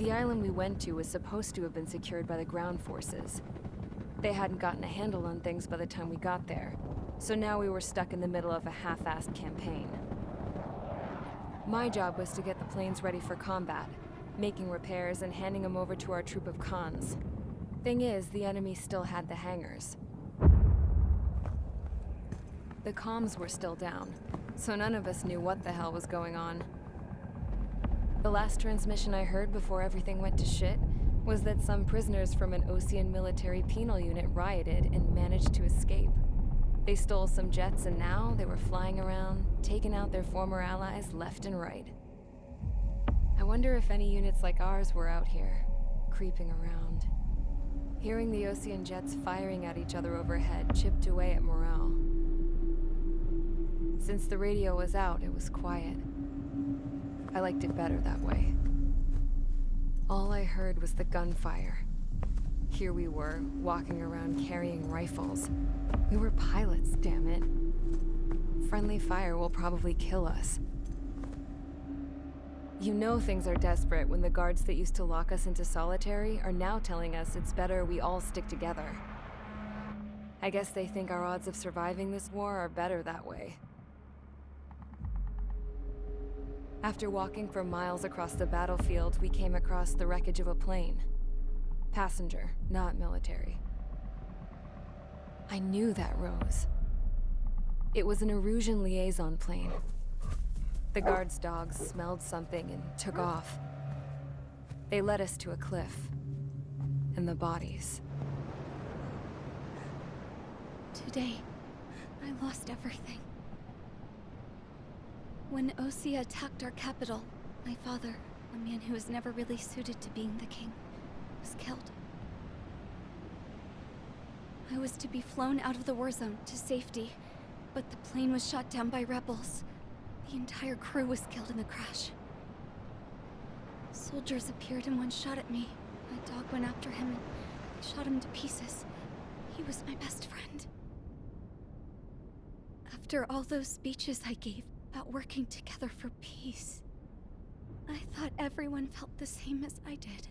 The island we went to was supposed to have been secured by the ground forces. They hadn't gotten a handle on things by the time we got there, so now we were stuck in the middle of a half-assed campaign. My job was to get the planes ready for combat, making repairs and handing them over to our troop of cons. Thing is, the enemy still had the hangars. The comms were still down, so none of us knew what the hell was going on. The last transmission I heard before everything went to shit was that some prisoners from an Osean military penal unit rioted and managed to escape. They stole some jets and now they were flying around, taking out their former allies left and right. I wonder if any units like ours were out here, creeping around. Hearing the Osean jets firing at each other overhead chipped away at morale. Since the radio was out, it was quiet. I liked it better that way. All I heard was the gunfire. Here we were, walking around carrying rifles. We were pilots, damn it. Friendly fire will probably kill us. You know things are desperate when the guards that used to lock us into solitary are now telling us it's better we all stick together. I guess they think our odds of surviving this war are better that way. After walking for miles across the battlefield, we came across the wreckage of a plane. Passenger, not military. I knew that rose. It was an Erusian liaison plane. The guard's dogs smelled something and took off. They led us to a cliff. And the bodies. Today, I lost everything. When Osea attacked our capital, my father, a man who was never really suited to being the king, was killed. I was to be flown out of the war zone to safety, but the plane was shot down by rebels. The entire crew was killed in the crash. Soldiers appeared and one shot at me. My dog went after him and shot him to pieces. He was my best friend. After all those speeches I gave about working together for peace, I thought everyone felt the same as I did.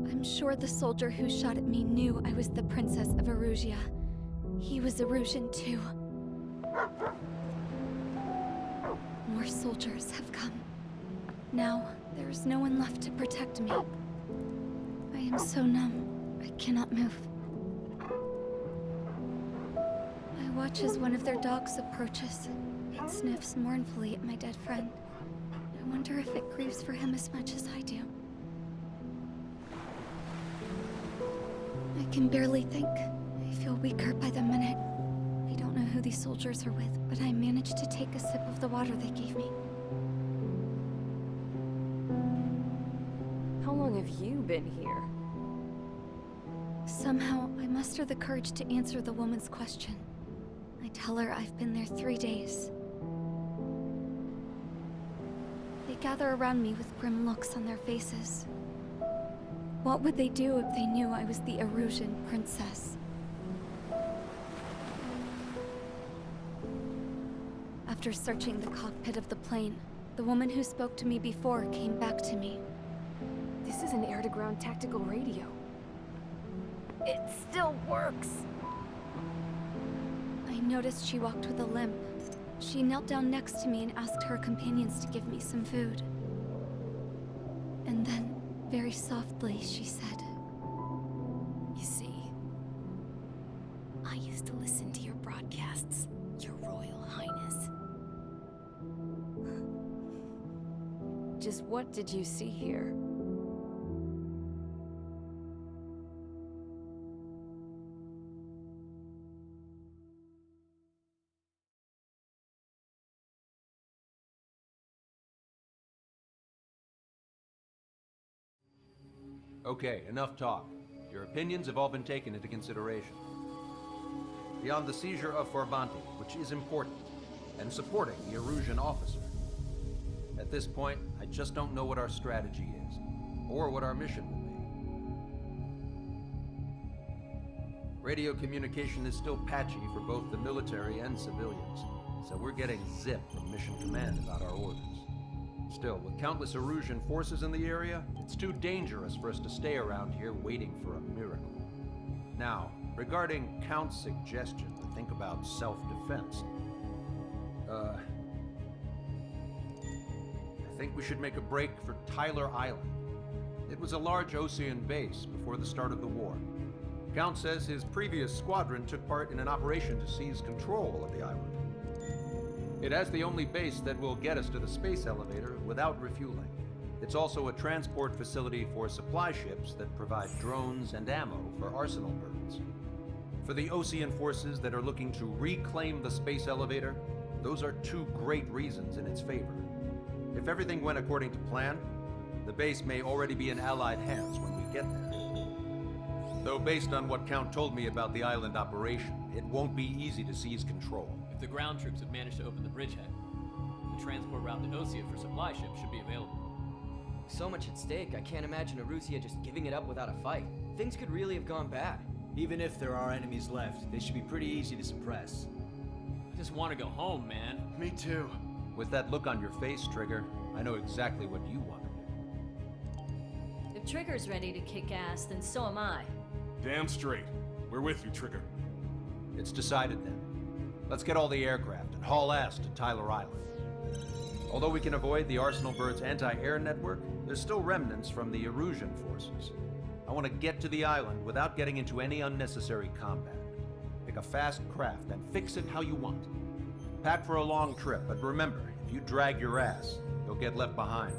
I'm sure the soldier who shot at me knew I was the Princess of Erusia. He was Erusian too. More soldiers have come. Now, there is no one left to protect me. I am so numb, I cannot move. I watch as one of their dogs approaches. It sniffs mournfully at my dead friend. I wonder if it grieves for him as much as I do. I can barely think. I feel weaker by the minute. I don't know who these soldiers are with, but I managed to take a sip of the water they gave me. How long have you been here? Somehow, I muster the courage to answer the woman's question. I tell her I've been there 3 days. They gather around me with grim looks on their faces. What would they do if they knew I was the Erusian princess? After searching the cockpit of the plane, the woman who spoke to me before came back to me. This is an air-to-ground tactical radio. It still works! I noticed she walked with a limp. She knelt down next to me and asked her companions to give me some food. And then, very softly, she said, You see, I used to listen to your broadcasts, Your Royal Highness. Just what did you see here? Okay, enough talk. Your opinions have all been taken into consideration. Beyond the seizure of Forbanti, which is important, and supporting the Erusian officer. At this point, I just don't know what our strategy is, or what our mission will be. Radio communication is still patchy for both the military and civilians, so we're getting zip from Mission Command about our orders. Still, with countless Erusian forces in the area, it's too dangerous for us to stay around here waiting for a miracle. Now, regarding Count's suggestion to think about self-defense, I think we should make a break for Tyler Island. It was a large Osean base before the start of the war. Count says his previous squadron took part in an operation to seize control of the island. It has the only base that will get us to the space elevator without refueling. It's also a transport facility for supply ships that provide drones and ammo for arsenal birds. For the Osean forces that are looking to reclaim the space elevator, those are two great reasons in its favor. If everything went according to plan, the base may already be in Allied hands when we get there. Though based on what Count told me about the island operation, it won't be easy to seize control. If the ground troops have managed to open the bridgehead, the transport route to Osea for supply ships should be available. So much at stake, I can't imagine Erusia just giving it up without a fight. Things could really have gone bad. Even if there are enemies left, they should be pretty easy to suppress. I just want to go home, man. Me too. With that look on your face, Trigger, I know exactly what you want to do. If Trigger's ready to kick ass, then so am I. Damn straight. We're with you, Trigger. It's decided then. Let's get all the aircraft and haul ass to Tyler Island. Although we can avoid the Arsenal Bird's anti-air network, there's still remnants from the Erusian forces. I want to get to the island without getting into any unnecessary combat. Pick a fast craft and fix it how you want. Pack for a long trip, but remember, if you drag your ass, you'll get left behind.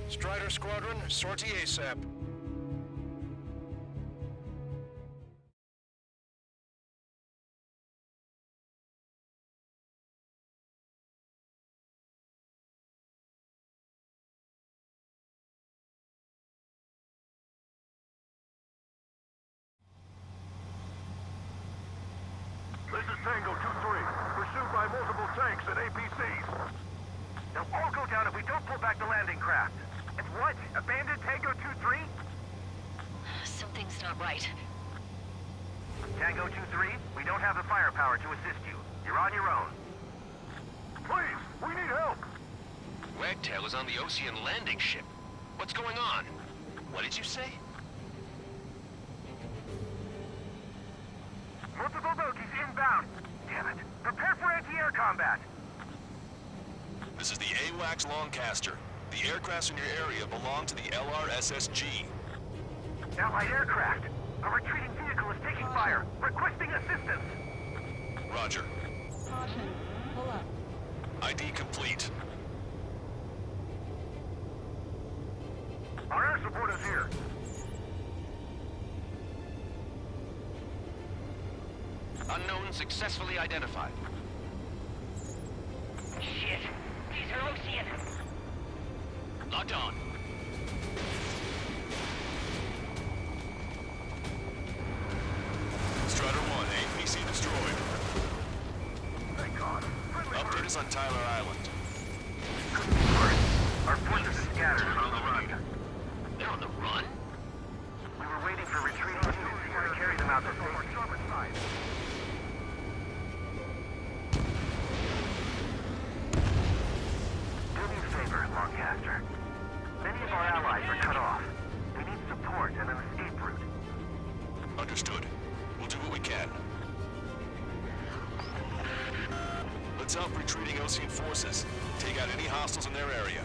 Strider Squadron, sortie ASAP. This is Tango 2-3, pursued by multiple tanks and APCs. They'll all go down if we don't pull back the landing craft. It's what? Abandoned Tango 2-3? Something's not right. Tango 2-3, we don't have the firepower to assist you. You're on your own. Please, we need help! Wagtail is on the Osean landing ship. What's going on? What did you say? Multiple bogies inbound. Damn it. Prepare for anti-air combat. This is the AWACS Longcaster. The aircrafts in your area belong to the LRSSG. Allied aircraft. A retreating vehicle is taking fire. Requesting assistance. Roger. Caution. Pull up. ID complete. Our air support is here. Unknown successfully identified. Shit. These are Osean. Locked on. Strider 1, APC destroyed. Thank God. Update is on Tyler Island. Our forces are scattered and on the run. They're on the run? We were waiting for retreating units here to carry them out to safety. Do me a favor, Longcaster. Many of our allies are cut off. We need support and an escape route. Understood. We'll do what we can. Let's help retreating Osean forces. Take out any hostiles in their area.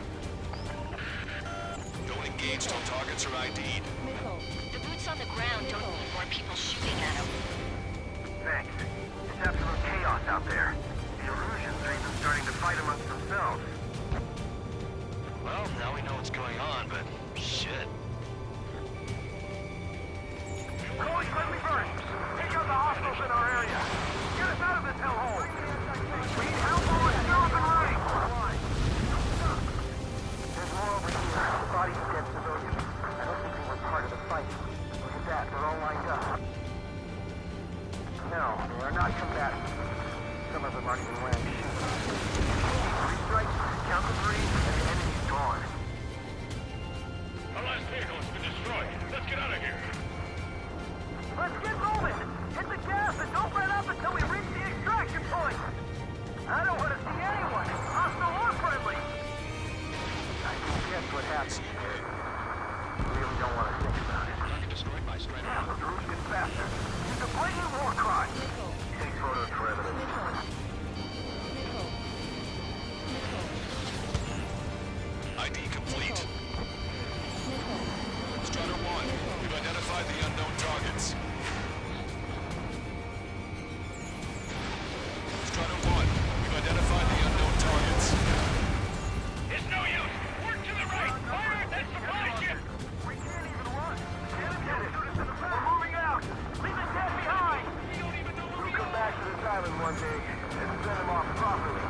Don't engage till targets are ID'd. The boots on the ground don't need more people shooting at them. Thanks. It's absolute chaos out there. The Erusians are even starting to fight amongst themselves. Well, now we know what's going on, but shit. Chloe, let me first. Take out the hostiles in our area. Get us out of this hellhole. We need help while we're still up and running. There's more over here. Bodies of dead civilians. I don't think they were part of the fight. Look at that. They're all lined up. No, they are not combatants. Some of them aren't even wearing shoes. 3 strikes, count to 3, and the enemy's gone. Our last vehicle has been destroyed. Let's get out of here. Let's get moving! Hit the gas and don't let up until we reach the extraction point! I don't want to see anyone, hostile or friendly! I can guess what happened. I really don't want to think about it. Destroyed by Strider. Yeah, the Druze get faster. It's a blatant war crime! Take photos for evidence. ID complete. Strider 1, we've identified the unknown targets. Strider 1, we've identified the unknown targets. It's no use. Work to the right. Fire at that supply ship. We can't even run! Get him, get it! We're moving out! Leave the dead behind! We don't even know where We'll we come are. back to this island one day and send him off properly.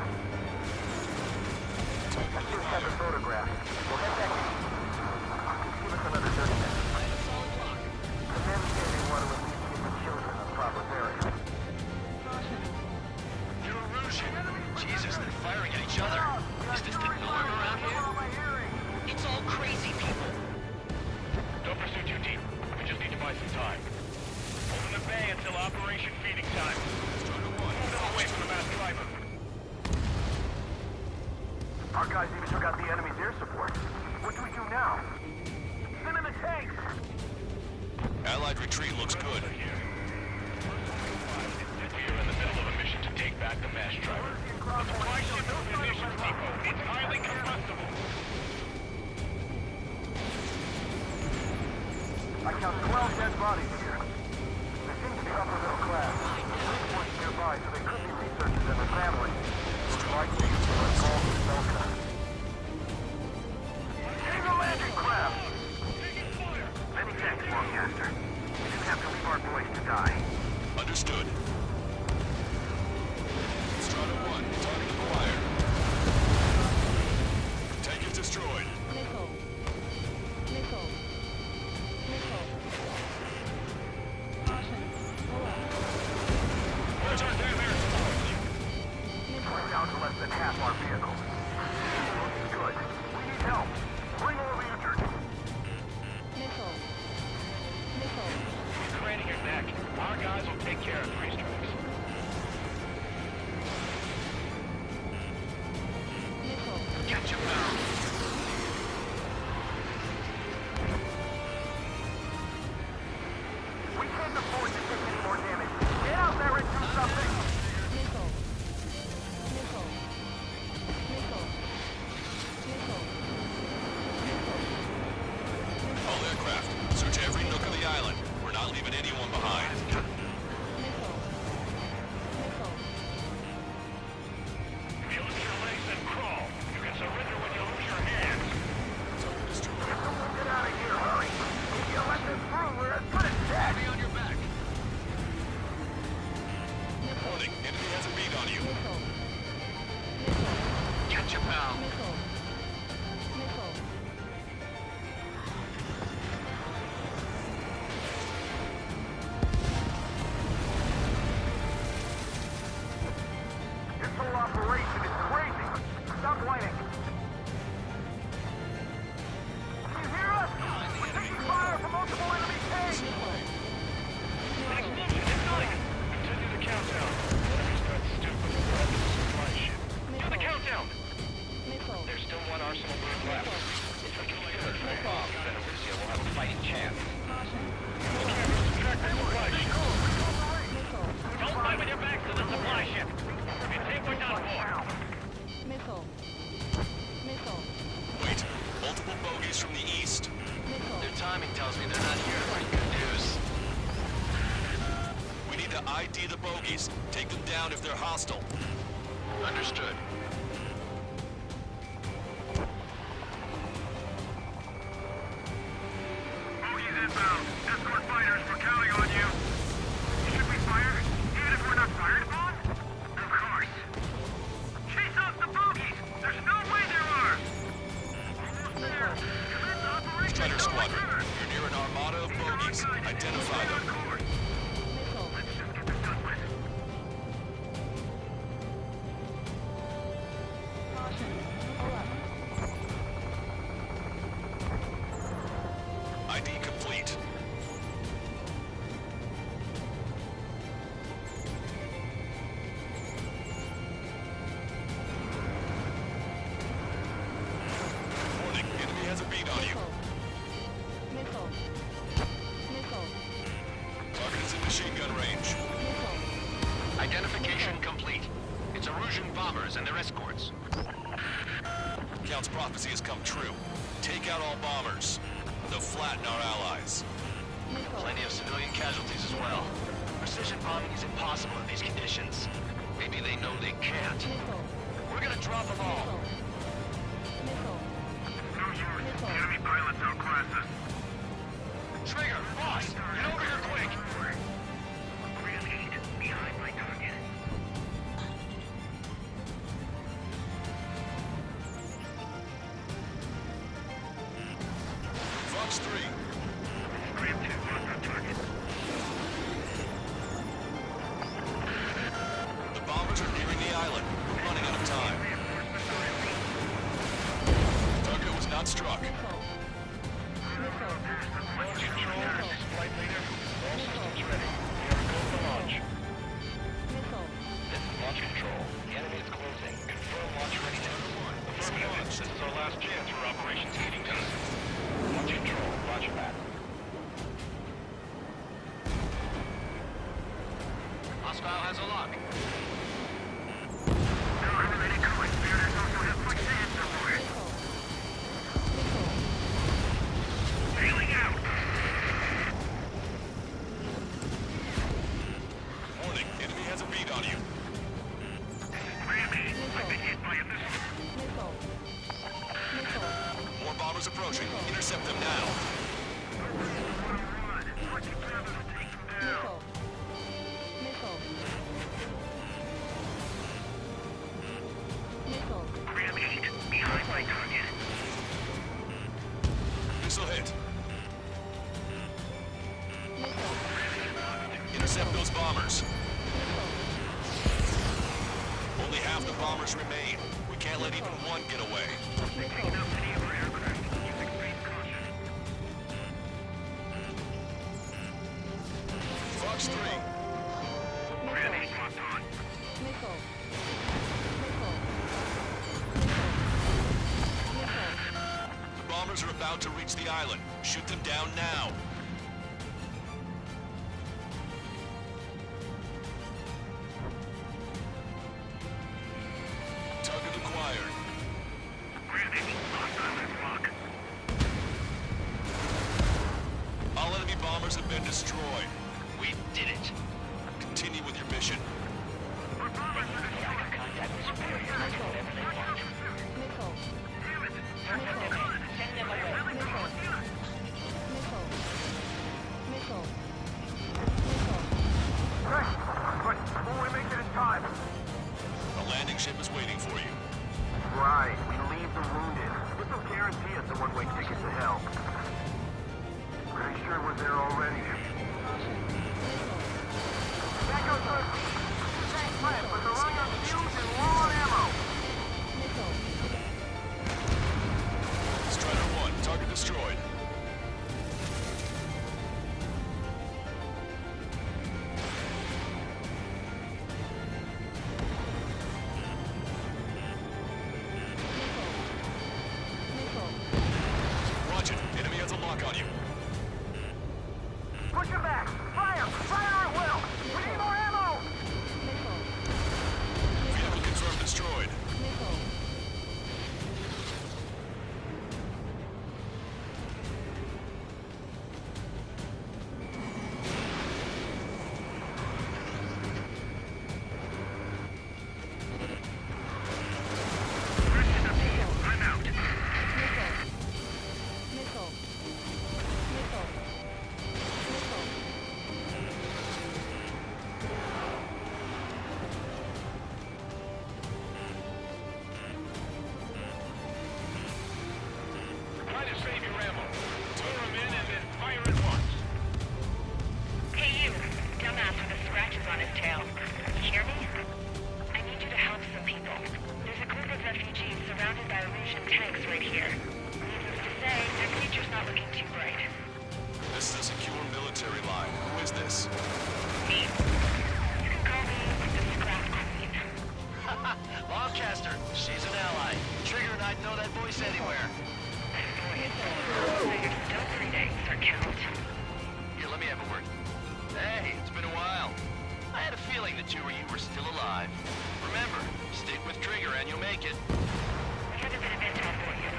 I just have a photograph. We'll head back in. Give us another 30 minutes. The men say they want to at least get the children a proper burial. You're Erusian. Jesus, they're firing at each other. Is this the norm around here? It's all crazy people. Don't pursue too deep. We just need to buy some time. Open the bay until Operation Feeding Time. Strider 1, Move them away from the mass driver. Our guys even took out the enemy's air support. What do we do now? Send in the tanks! Allied retreat looks good. We are in the middle of a mission to take back the mass driver. The supply ship munitions depot. It's highly combustible. I count 12 dead bodies here. They seem to be upper middle class. Police nearby, so they could be researchers and their families. Likely to have called the Delta. Take the landing craft! Many thanks, Longcaster. We didn't have to leave our boys to die. Understood. Strider 1, target acquired. Tank is destroyed. Where's our damn air support? We're down to less than half our vehicle. Looking good. We need help. Bring all the injured. He's craning your neck. Our guys will take care of 3 strikes. Catch him now. We can't afford to take any more damage. Get out there and do something! All aircraft, search every nook of the island. We're not leaving anyone behind. Feel your legs and crawl. You can surrender when you ID the bogies. Take them down if they're hostile. Understood. Bogies inbound. Escort fighters, we're counting on you. Should we fire? Even if we're not fired upon? Of course. Chase off the bogies! There's no way there are! Almost there. Commence Operation Strider No Squadron, Return. you're near an armada of bogies. Identify them. Let's just get this done with. Caution. Pull up. ID complete. Warning, enemy has a beat on you. Missile. Missile. Target is in machine gun range. Missile. Identification complete. It's Erusian bombers and their escorts. Count's prophecy has come true. Take out all bombers. They'll flatten our allies. Missile. Plenty of civilian casualties as well. Precision bombing is impossible in these conditions. Maybe they know they can't. Missile. We're gonna drop them all. Missile. No use. The enemy pilots outclass us. Trigger, boss, get over here quick. Ram 8, behind my target. Fox 3. Ram 2, on target. The bombers are nearing the island. We're running out of time. Target was not struck. Missile. Missile. Flight leader, all systems ready. We are go for launch. Missile. This is launch control. The enemy is closing. Confirm launch readiness. Affirmative. This is our last chance for Operation Speeding Gun. Launch control. Roger that. Hostile has a lock. Now I'm ready to go. Spirit also has quick answer for it. Missile. Sailing out. Warning, enemy has a beat on you. Ram 8, I've been hit by a missile. Missile. Missile. More bombers approaching. Intercept them now. Run. Put together to take them down. Missile. Missile. Missile. Ram 8, behind my target. Missile hit. Missile. Intercept those bombers. Missile. Only half the bombers remain. We can't let even one get away. Taking up any of our aircraft. Use extreme caution. Fox 3. Ram 8 locked on. Missile. Missile. Missile. The bombers are about to reach the island. Shoot them down now. Target acquired. Ram 8 locked on this lock. All enemy bombers have been destroyed. We did it. Continue with your mission. Our bombers are destroyed. Contact with superior. Whatever they want. Missile. Damn it. Missile. Send them away. Missile. Missile. Missile. Missile. Right. But before we make it in time. A landing ship is waiting for you. Right. We leave the wounded. This will guarantee us a one-way ticket to hell. Pretty sure we're there already. That goes for same plan, but they're running on fumes and low on ammo. Missile. Strider 1, target destroyed. Missile. Roger, enemy has a lock on you. Push him back. Fire! Fire at will! We need more ammo! Missile. Vehicle confirmed destroyed. Try to save your ammo. Lure him in and then fire at once. Hey you, dumbass with the scratches on his tail. You hear me? I need you to help some people. There's a group of refugees surrounded by Erusian tanks right here. Needless to say, their future's not looking too bright. This is a secure military line. Who is this? Me. You can call me the Scrap Queen. Lancaster, she's an ally. Trigger and I'd know that voice anywhere. Boy, so you're still breathing, Sir Count. Here, let me have a word. Hey, it's been a while. I had a feeling the two of you were still alive. Remember, stick with Trigger and you'll make it. We have a bit of intel for you.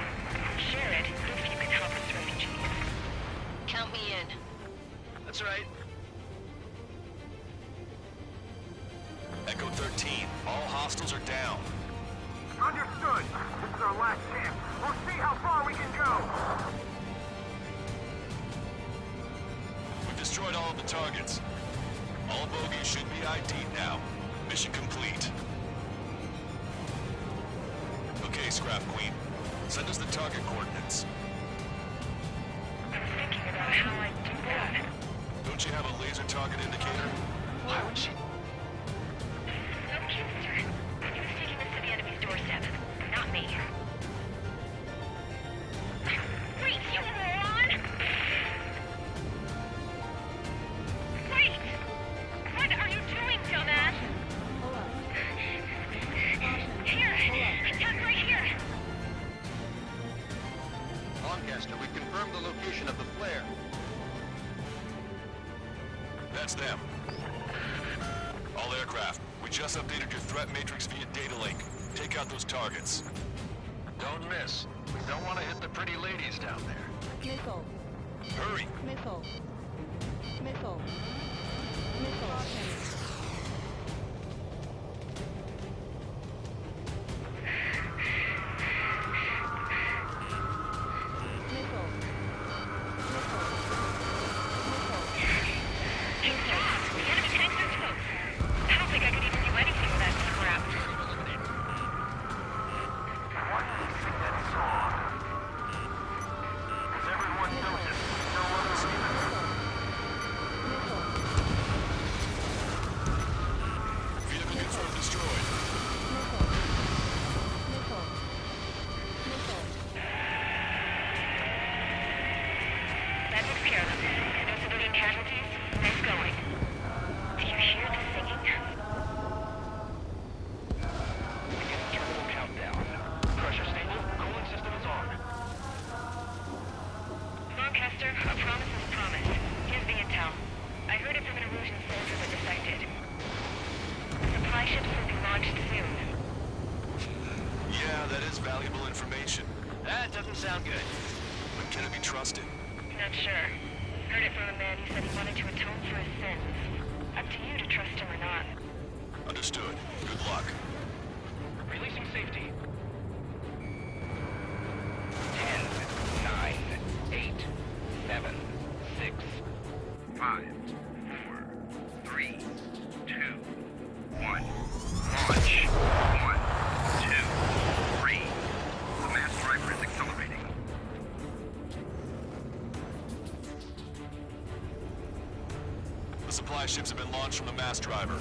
Share it if you can help us refugees. Count me in. That's right. Echo 13, all hostiles are down. Understood. This is our last chance. We'll see how far we can go. We've destroyed all of the targets. All bogies should be ID'd now. Mission complete. Okay, Scrap Queen. Send us the target coordinates. I'm thinking about how I do that. Don't you have a laser target indicator? Why would she? No kidding, sir. He was taking this to the enemy's doorstep, not me. Wait, you moron! Wait! What are you doing, dumbass? Hold on. Here! Tuck right here! Lancaster, we confirmed the location of the flare. That's them. All aircraft, we just updated your threat matrix via data link. Take out those targets. Don't miss. We don't want to hit the pretty ladies down there. Missile. Hurry! Missile. Missile. Missile. The enemy tanks are close. I don't think I could even do anything with that scrap. Why do you think that's wrong? As everyone knows it, no other Vehicle confirmed destroyed. That took care of them. No civilian casualties? Nice going. Do you hear the singing? Terminal countdown. Pressure stable. Cooling system is on. Lancaster, a promise is a promise. Here's the intel. I heard it from an Erusian soldier that defected. The supply ships will be launched soon. Yeah, that is valuable information. That doesn't sound good. But can it be trusted? Not sure. Heard it from a man who said he wanted to atone for his sins. Up to you to trust him or not. Understood. Good luck. Releasing safety. 10, 9, 8, 7, 6, 5, 4, 3, 2, 1. Launch. 1, 2, 3. The mass driver is accelerating. The supply ships have been launched from the mass driver.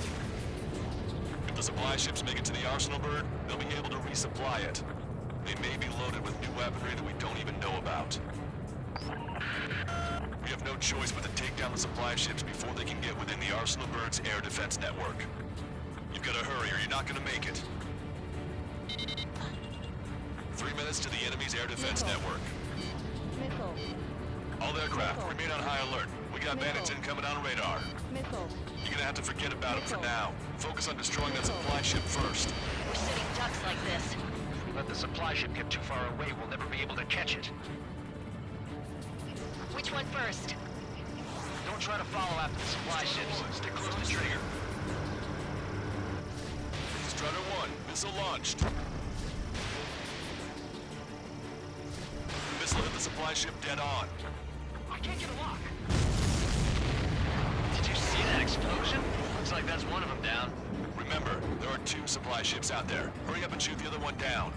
If the supply ships make it to the Arsenal bird, they'll be able to resupply it. They may be loaded with new weaponry that we don't even know about. We have no choice but to take down the supply ships before they can get within the Arsenal bird's air defense network. You've got to hurry or you're not going to make it. 3 minutes to the enemy's air defense network. Missile. All aircraft, remain on high alert. We got bandits incoming on radar. Missile. You're gonna have to forget about them for now. Focus on destroying that supply ship first. We're sitting ducks like this. If we let the supply ship get too far away, we'll never be able to catch it. Which one first? Don't try to follow after the supply ships. Stick close to Trigger. Strutter 1, missile launched. Missile hit the supply ship dead on. I can't get a lock. Did you see that explosion? Looks like that's one of them down. Remember, there are 2 supply ships out there. Hurry up and shoot the other one down.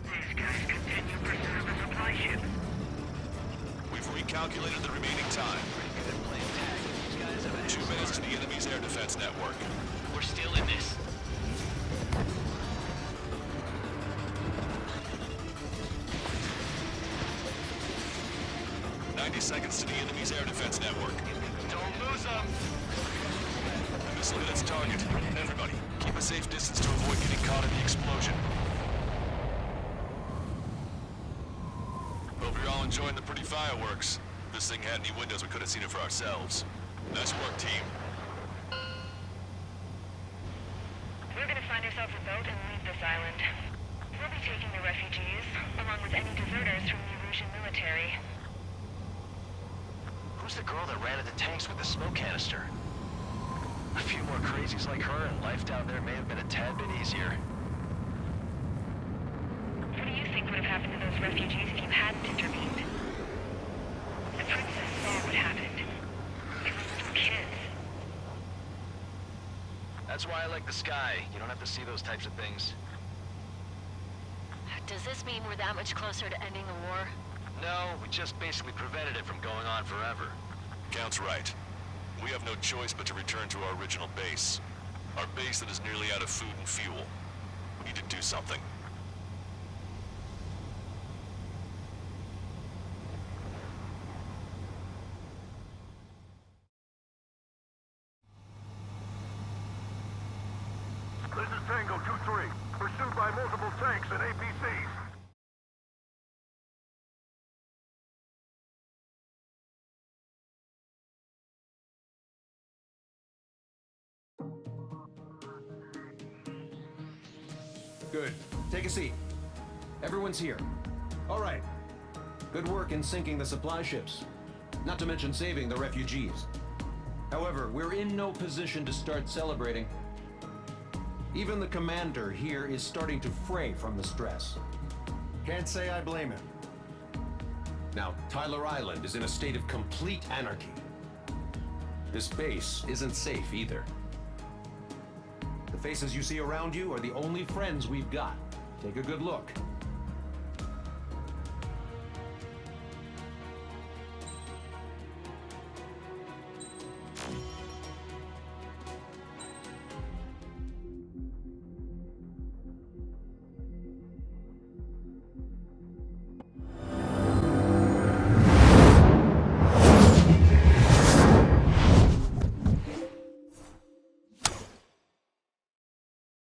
These guys continue pursuit of the supply ship. calculated the remaining time. 2 minutes to the enemy's air defense network. We're still in this. Seconds to the enemy's air defense network. Don't lose them! The missile hit its target. Everybody, keep a safe distance to avoid getting caught in the explosion. Hope you're all enjoying the pretty fireworks. If this thing had any windows, we could have seen it for ourselves. Nice work, team. We're gonna find ourselves a boat and leave this island. We'll be taking the refugees, along with any deserters from the Erusian military. Who's the girl that ran at the tanks with the smoke canister? A few more crazies like her, and life down there may have been a tad bit easier. What do you think would have happened to those refugees if you hadn't intervened? The princess saw what happened. They were little kids. That's why I like the sky. You don't have to see those types of things. Does this mean we're that much closer to ending the war? No, we just basically prevented it from going on forever. Count's right. We have no choice but to return to our original base. Our base that is nearly out of food and fuel. We need to do something. This is Tango 2-3. Pursued by multiple tanks and APCs. Good. Take a seat. Everyone's here. All right. Good work in sinking the supply ships. Not to mention saving the refugees. However, we're in no position to start celebrating. Even the commander here is starting to fray from the stress. Can't say I blame him. Now, Tyler Island is in a state of complete anarchy. This base isn't safe either. The faces you see around you are the only friends we've got. Take a good look.